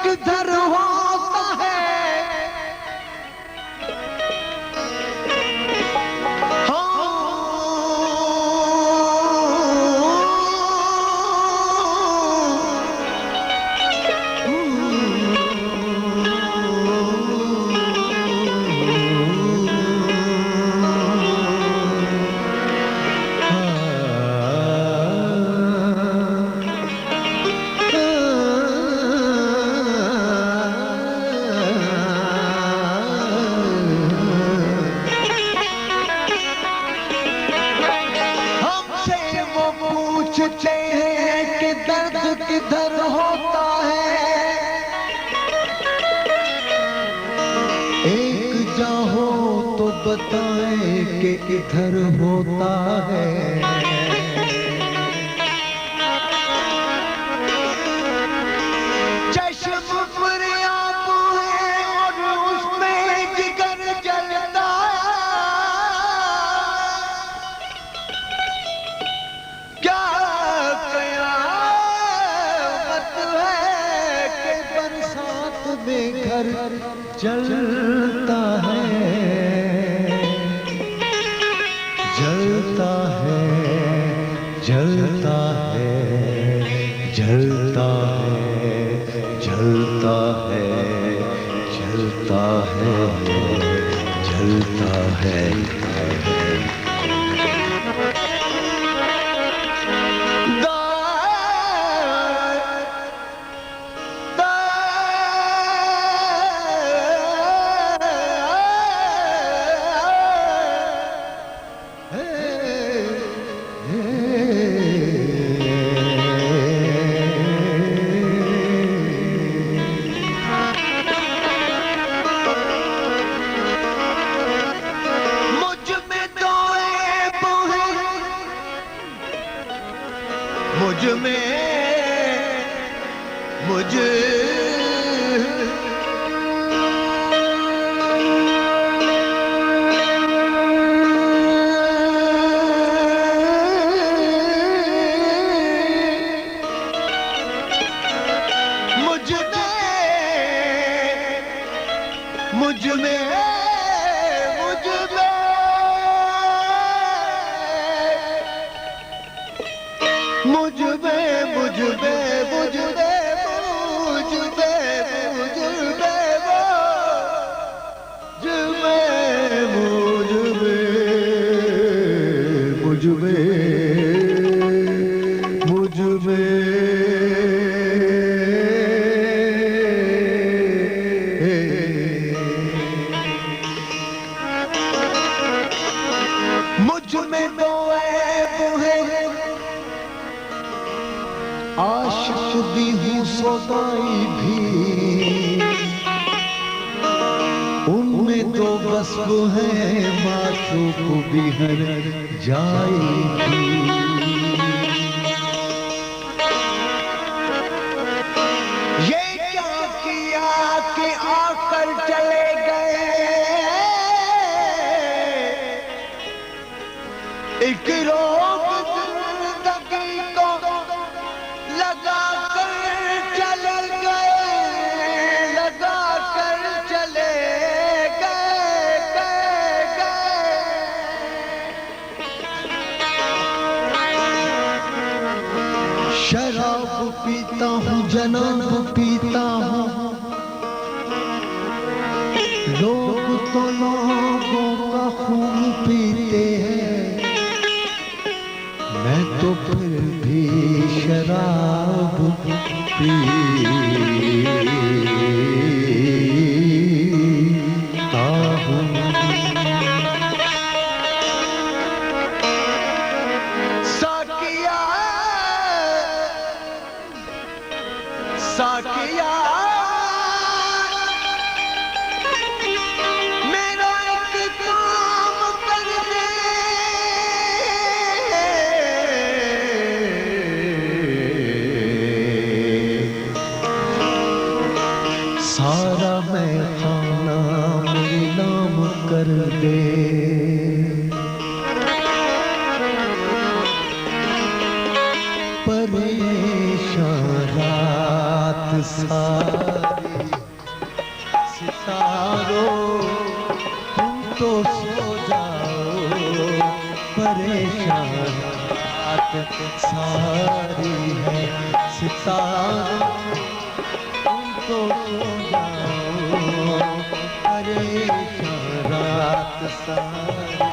किधर होता है पूछते हैं कि दर्द किधर होता है। एक जाहो तो बताए कि किधर होता है। चश्म पर आंसू है और उसमें जिगर जलता घर जलता है, जलता है, जलता है, जलता है, जलता है, जलता है, जलता है। मुझ में मुझ आशिक भी हूँ सौदाई भी, उनमें तो बस वो है माशूक भी हर जाएगी। ये क्या किया कि आकर चले गए, एक रोग जिंदगी को लगा कर चले गए, लगा कर चले गए। शराब पीता हूँ जनाब पीता हूँ, लोग तो लोगों का खून पीते हैं, मैं तो फिर भी शराब पीता हूँ। साकिया साकिया सारी। सितारों तुम तो सो जाओ, परेशान रात सारी है। सितारों तुम तो सो जाओ, परेशान रात सारी।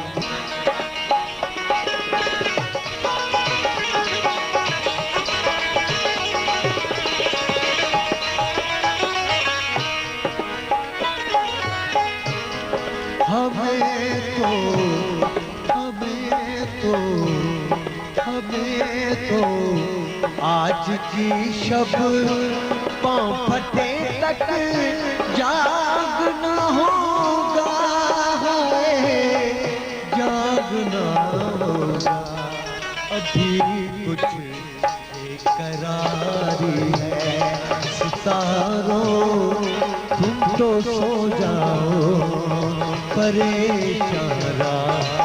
हमें तो आज की शब पाँव फटे तक जागना होगा, जागना होगा। अभी कुछ बेकरारी है। सितारों तुम तो सो जाओ, परेशान रात।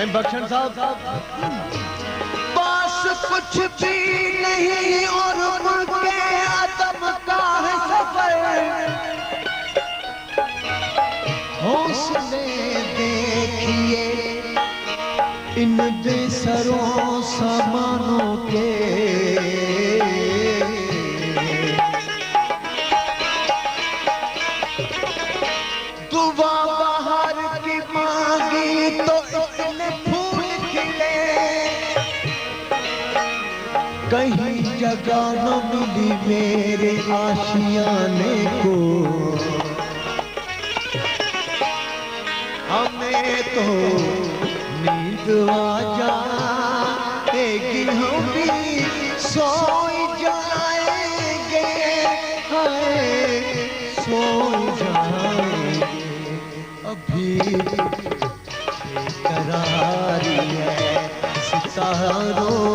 बख्शन साहब, बस कुछ भी नहीं और उनके आदम का है सफर। हौसले देखिए इन बेसरों सामानों के। दुआ बाहर की मांगी तो इतने फूल खिले, कहीं जगह न मिली मेरे आशियाने को। हमें तो नींद आ जाएगी, हम भी सो जाएंगे, हाय सो जाएंगे। अभी बेकरारी है। सितारों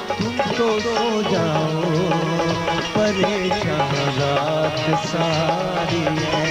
तुम तो सो जाओ, परेशान रात सारी है।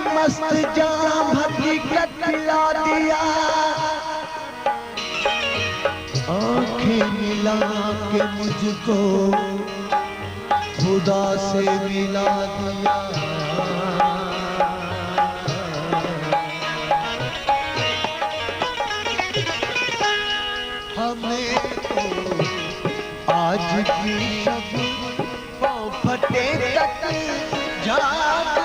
मस्त जाम हकीकत पिला दिया, आंखें मिला के मुझको खुदा से मिला दिया। हमें तो आज की शब पाँव फटे तक जाग